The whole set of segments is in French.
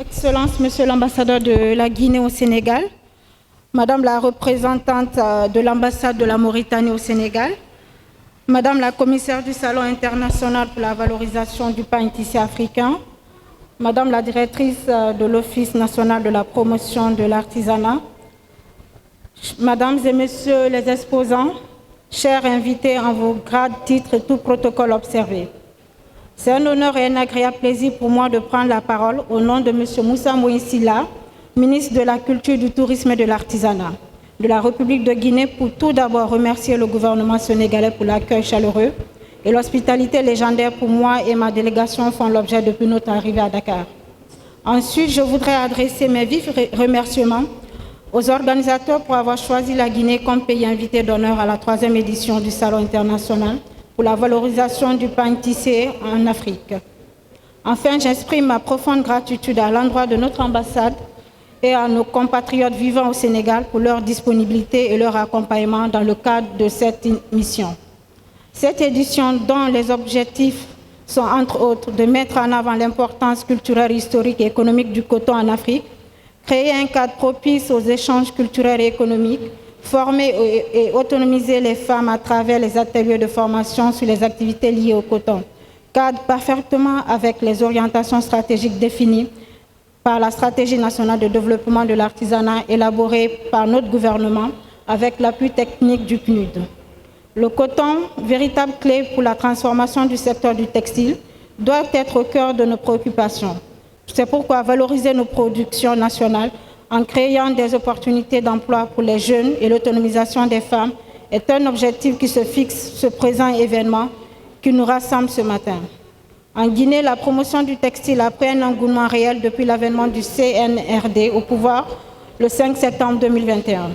Excellence, Monsieur l'ambassadeur de la Guinée au Sénégal, Madame la représentante de l'ambassade de la Mauritanie au Sénégal, Madame la commissaire du Salon international pour la valorisation du pain tissé africain, Madame la directrice de l'Office national de la promotion de l'artisanat, Mesdames et Messieurs les exposants, chers invités en vos grades, titres et tout protocole observé. C'est un honneur et un agréable plaisir pour moi de prendre la parole au nom de M. Moussa Moïsila, ministre de la Culture, du Tourisme et de l'Artisanat de la République de Guinée, pour tout d'abord remercier le gouvernement sénégalais pour l'accueil chaleureux et l'hospitalité légendaire pour moi et ma délégation font l'objet depuis notre arrivée à Dakar. Ensuite, je voudrais adresser mes vifs remerciements aux organisateurs pour avoir choisi la Guinée comme pays invité d'honneur à la 3e édition du Salon international pour la valorisation du pain tissé en Afrique. Enfin, j'exprime ma profonde gratitude à l'endroit de notre ambassade et à nos compatriotes vivant au Sénégal pour leur disponibilité et leur accompagnement dans le cadre de cette mission. Cette édition, dont les objectifs sont entre autres de mettre en avant l'importance culturelle, historique et économique du coton en Afrique, créer un cadre propice aux échanges culturels et économiques, former et autonomiser les femmes à travers les ateliers de formation sur les activités liées au coton, cadre parfaitement avec les orientations stratégiques définies par la Stratégie nationale de développement de l'artisanat élaborée par notre gouvernement avec l'appui technique du PNUD. Le coton, véritable clé pour la transformation du secteur du textile, doit être au cœur de nos préoccupations. C'est pourquoi valoriser nos productions nationales en créant des opportunités d'emploi pour les jeunes et l'autonomisation des femmes est un objectif qui se fixe ce présent événement qui nous rassemble ce matin. En Guinée, la promotion du textile a pris un engouement réel depuis l'avènement du CNRD au pouvoir le 5 septembre 2021.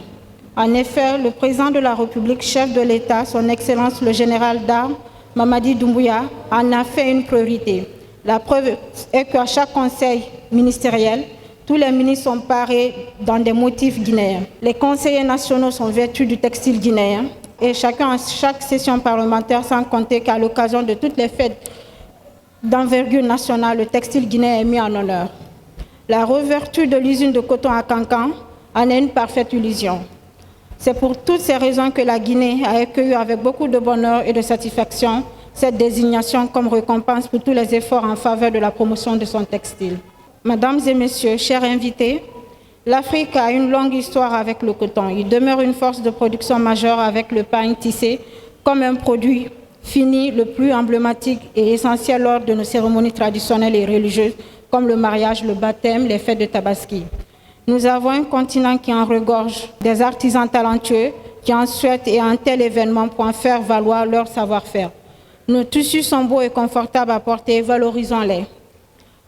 En effet, le président de la République, chef de l'État, son Excellence le général d'armes, Mamadi Doumbouya, en a fait une priorité. La preuve est qu'à chaque conseil ministériel, tous les ministres sont parés dans des motifs guinéens. Les conseillers nationaux sont vêtus du textile guinéen et chacun à chaque session parlementaire, sans compter qu'à l'occasion de toutes les fêtes d'envergure nationale, le textile guinéen est mis en honneur. La réouverture de l'usine de coton à Kankan en est une parfaite illusion. C'est pour toutes ces raisons que la Guinée a accueilli avec beaucoup de bonheur et de satisfaction cette désignation comme récompense pour tous les efforts en faveur de la promotion de son textile. Mesdames et Messieurs, chers invités, l'Afrique a une longue histoire avec le coton. Il demeure une force de production majeure avec le pain tissé comme un produit fini le plus emblématique et essentiel lors de nos cérémonies traditionnelles et religieuses comme le mariage, le baptême, les fêtes de Tabaski. Nous avons un continent qui en regorge des artisans talentueux qui en souhaitent et un tel événement pour en faire valoir leur savoir-faire. Nos tissus sont beaux et confortables à porter, valorisons-les.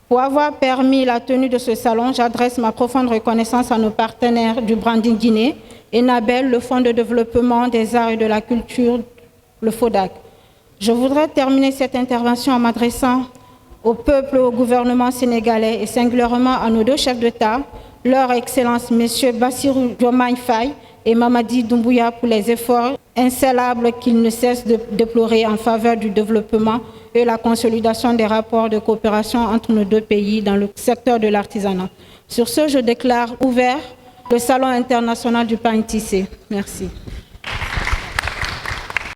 Pour avoir permis la tenue de ce salon, j'adresse ma profonde reconnaissance à nos partenaires du Branding Guinée, Enabel, le Fonds de développement des arts et de la culture, le FODAC. Je voudrais terminer cette intervention en m'adressant au peuple et au gouvernement sénégalais et singulièrement à nos deux chefs d'État, leur Excellence, Messieurs Bassirou Diomaye Faye et Mamadi Doumbouya, pour les efforts insalables qu'ils ne cessent de déplorer en faveur du développement et la consolidation des rapports de coopération entre nos deux pays dans le secteur de l'artisanat. Sur ce, je déclare ouvert le Salon international du pain tissé. Merci.